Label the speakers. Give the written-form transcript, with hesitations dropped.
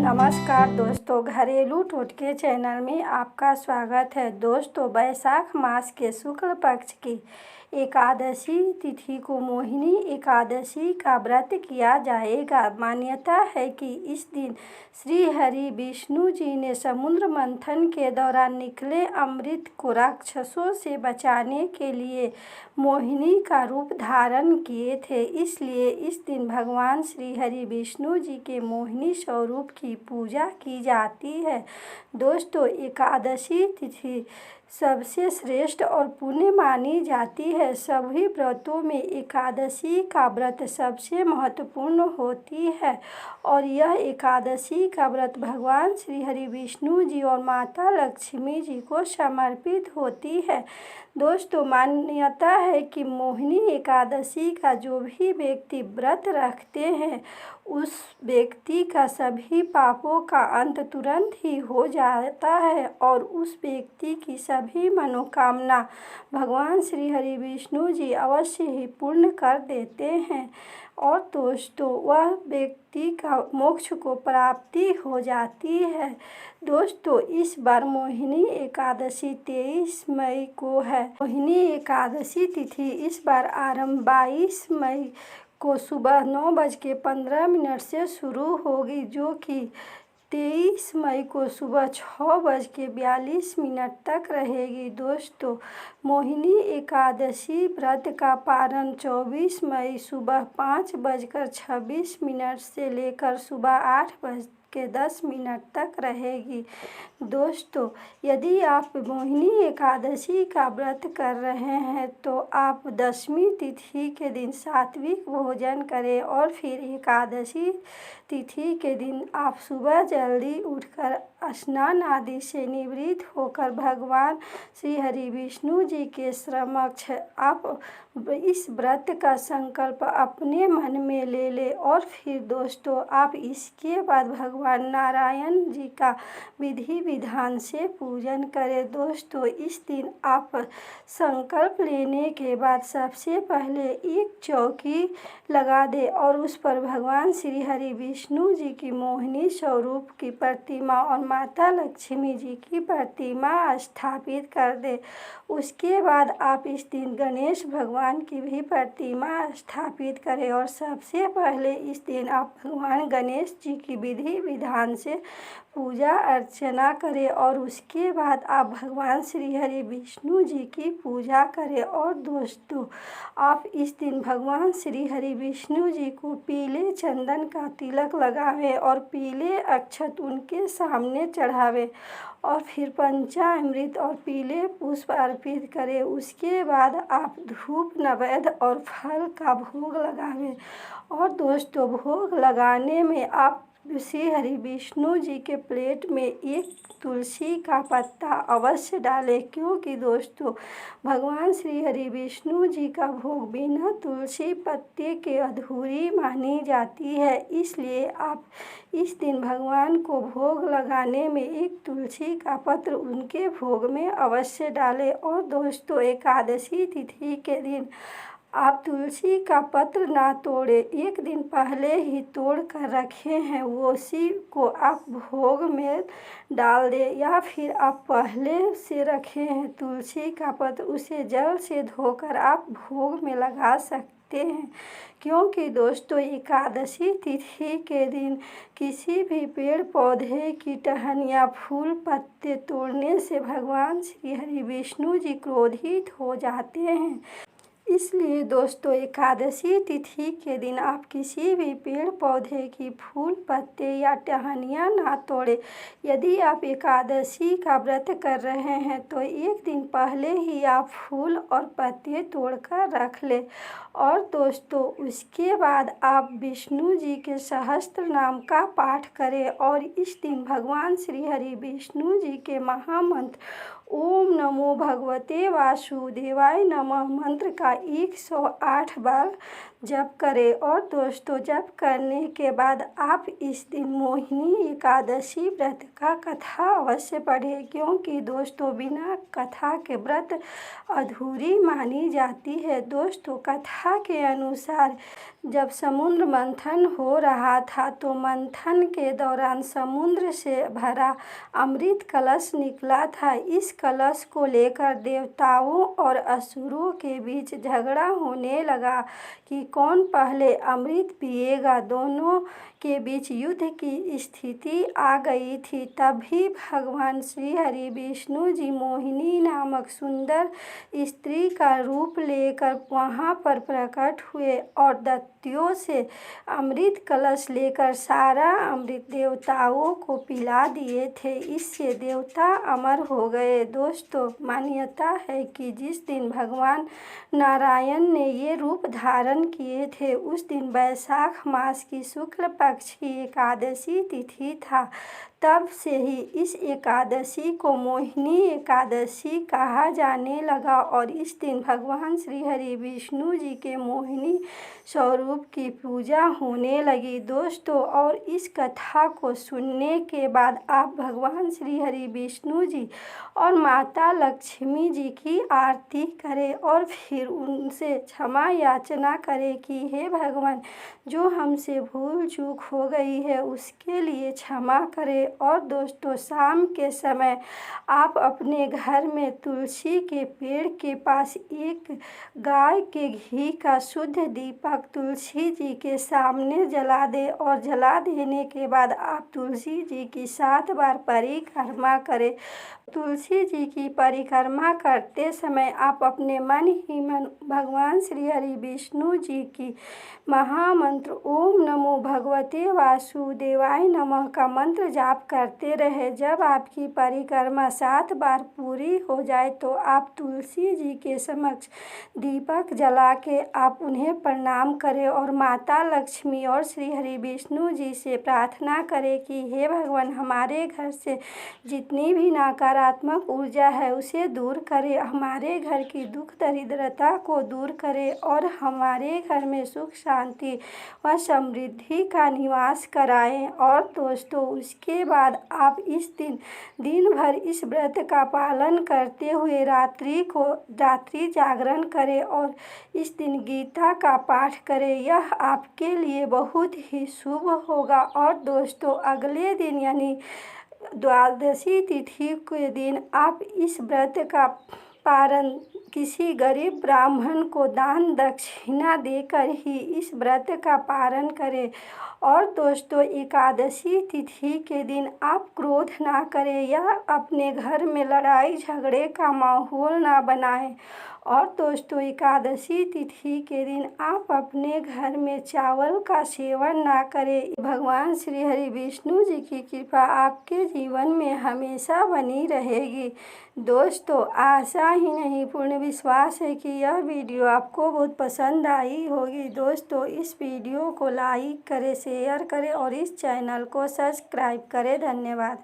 Speaker 1: नमस्कार दोस्तों, घरेलू टोटके चैनल में आपका स्वागत है। दोस्तों, वैशाख मास के शुक्ल पक्ष की एकादशी तिथि को मोहिनी एकादशी का व्रत किया जाएगा। मान्यता है कि इस दिन श्री हरि विष्णु जी ने समुद्र मंथन के दौरान निकले अमृत को राक्षसों से बचाने के लिए मोहिनी का रूप धारण किए थे। इसलिए इस दिन भगवान श्री हरि विष्णु जी के मोहिनी स्वरूप की पूजा की जाती है। दोस्तों, एकादशी तिथि सबसे श्रेष्ठ और पुण्य मानी जाती है। सभी व्रतों में एकादशी का व्रत सबसे महत्वपूर्ण होती है और यह एकादशी का व्रत भगवान श्री हरि विष्णु जी और माता लक्ष्मी जी को समर्पित होती है। दोस्तों, मान्यता है कि मोहिनी एकादशी का जो भी व्यक्ति व्रत रखते हैं उस व्यक्ति का सभी पापों का अंत तुरंत ही हो जाता है और उस व्यक्ति की सभी मनोकामना भगवान श्री हरि विष्णु जी अवश्य ही पूर्ण कर देते हैं और दोस्तों वह व्यक्ति का मोक्ष को प्राप्ति हो जाती है। दोस्तों, इस बार मोहिनी एकादशी 23 मई को है। मोहिनी एकादशी तिथि इस बार आरंभ 22 मई को सुबह 9:15 से शुरू होगी, जो कि 23 मई को सुबह 6:42 तक रहेगी। दोस्तों, मोहिनी एकादशी व्रत का पारण 24 मई सुबह 5:26 से लेकर सुबह 8:10 तक रहेगी। दोस्तों, यदि आप मोहिनी एकादशी का व्रत कर रहे हैं तो आप दशमी तिथि के दिन सात्विक भोजन करें और फिर एकादशी तिथि के दिन आप सुबह जल्दी उठकर स्नान आदि से निवृत्त होकर भगवान श्री हरि विष्णु जी के समक्ष आप इस व्रत का संकल्प अपने मन में ले लें और फिर दोस्तों आप इसके बाद भगवान नारायण जी का विधि विधान से पूजन करें। दोस्तों, इस दिन आप संकल्प लेने के बाद सबसे पहले एक चौकी लगा दें और उस पर भगवान श्री हरि विष्णु जी की मोहिनी स्वरूप की प्रतिमा और माता लक्ष्मी जी की प्रतिमा स्थापित कर दें। उसके बाद आप इस दिन गणेश भगवान की भी प्रतिमा स्थापित करें और सबसे पहले इस दिन आप भगवान गणेश जी की विधि विधान से पूजा अर्चना करें और उसके बाद आप भगवान श्री हरि विष्णु जी की पूजा करें। और दोस्तों, आप इस दिन भगवान श्री हरि विष्णु जी को पीले चंदन का तिलक लगावें और पीले अक्षत उनके सामने चढ़ावें और फिर पंचामृत और पीले पुष्प अर्पित करें। उसके बाद आप धूप नैवेद्य और फल का भोग लगावें और दोस्तों भोग लगाने में आप श्री हरि विष्णु जी के प्लेट में एक तुलसी का पत्ता अवश्य डालें, क्योंकि दोस्तों भगवान श्री हरि विष्णु जी का भोग बिना तुलसी पत्ते के अधूरी मानी जाती है। इसलिए आप इस दिन भगवान को भोग लगाने में एक तुलसी का पत्र उनके भोग में अवश्य डालें। और दोस्तों, एकादशी तिथि के दिन आप तुलसी का पत्र ना तोड़ें, एक दिन पहले ही तोड़ कर रखे हैं उसी को आप भोग में डाल दें, या फिर आप पहले से रखे हैं तुलसी का पत्र उसे जल से धोकर आप भोग में लगा सकते हैं। क्योंकि दोस्तों एकादशी तिथि के दिन किसी भी पेड़ पौधे की टहनियाँ फूल पत्ते तोड़ने से भगवान श्री हरि विष्णु जी क्रोधित हो जाते हैं। इसलिए दोस्तों एकादशी तिथि के दिन आप किसी भी पेड़ पौधे की फूल पत्ते या टहनियाँ ना तोड़ें। यदि आप एकादशी का व्रत कर रहे हैं तो एक दिन पहले ही आप फूल और पत्ते तोड़कर रख लें और दोस्तों उसके बाद आप विष्णु जी के सहस्त्र नाम का पाठ करें और इस दिन भगवान श्री हरि विष्णु जी के महामंत्र ओम नमो भगवते वासुदेवाय नमः मंत्र का 108 बार जप करें। और दोस्तों, जप करने के बाद आप इस दिन मोहिनी एकादशी व्रत का कथा अवश्य पढ़ें, क्योंकि दोस्तों बिना कथा के व्रत अधूरी मानी जाती है। दोस्तों, कथा के अनुसार जब समुद्र मंथन हो रहा था तो मंथन के दौरान समुद्र से भरा अमृत कलश निकला था। इस कलश को लेकर देवताओं और असुरों के बीच झगड़ा होने लगा कि कौन पहले अमृत पिएगा। दोनों के बीच युद्ध की स्थिति आ गई थी। तभी भगवान श्री हरि विष्णु जी मोहिनी नामक सुंदर स्त्री का रूप लेकर वहाँ पर प्रकट हुए और दैत्यों से अमृत कलश लेकर सारा अमृत देवताओं को पिला दिए थे। इससे देवता अमर हो गए। दोस्तों, मान्यता है कि जिस दिन भगवान नारायण ने ये रूप धारण किए थे उस दिन वैशाख मास की शुक्ल पक्ष की एकादशी तिथि था। तब से ही इस एकादशी को मोहिनी एकादशी कहा जाने लगा और इस दिन भगवान श्री हरि विष्णु जी के मोहिनी स्वरूप की पूजा होने लगी। दोस्तों, और इस कथा को सुनने के बाद आप भगवान श्री हरि विष्णु जी और माता लक्ष्मी जी की आरती करें और फिर उनसे क्षमा याचना करें कि हे भगवान, जो हमसे भूल चूक हो गई है उसके लिए क्षमा करें। और दोस्तों, शाम के समय आप अपने घर में तुलसी के पेड़ के पास एक गाय के घी का शुद्ध दीपक तुलसी जी के सामने जला दें और जला देने के बाद आप तुलसी जी की 7 बार परिक्रमा करें। तुलसी जी की परिक्रमा करते समय आप अपने मन ही मन भगवान श्री हरि विष्णु जी की महामंत्र ओम नमो भगवते वासुदेवाय नमः का मंत्र जाप करते रहे। जब आपकी परिक्रमा 7 बार पूरी हो जाए तो आप तुलसी जी के समक्ष दीपक जला के आप उन्हें प्रणाम करें और माता लक्ष्मी और श्री हरि विष्णु जी से प्रार्थना करें कि हे भगवान, हमारे घर से जितनी भी नकारात्मक ऊर्जा है उसे दूर करें, हमारे घर की दुख दरिद्रता को दूर करें और हमारे घर में सुख शांति व समृद्धि का निवास कराएं। और दोस्तों, उसके बाद आप इस दिन भर इस व्रत का पालन करते हुए रात्रि जागरण करें और इस दिन गीता का पाठ करें। यह आपके लिए बहुत ही शुभ होगा। और दोस्तों, अगले दिन यानी द्वादशी तिथि के दिन आप इस व्रत का पारण किसी गरीब ब्राह्मण को दान दक्षिणा देकर ही इस व्रत का पारण करें। और दोस्तों, एकादशी तिथि के दिन आप क्रोध ना करें या अपने घर में लड़ाई झगड़े का माहौल ना बनाएं। और दोस्तों, एकादशी तिथि के दिन आप अपने घर में चावल का सेवन ना करें। भगवान श्री हरि विष्णु जी की कृपा आपके जीवन में हमेशा बनी रहेगी। दोस्तों, आशा ही नहीं पूर्ण विश्वास है कि यह वीडियो आपको बहुत पसंद आई होगी। दोस्तों, इस वीडियो को लाइक करें, शेयर करें और इस चैनल को सब्सक्राइब करें। धन्यवाद।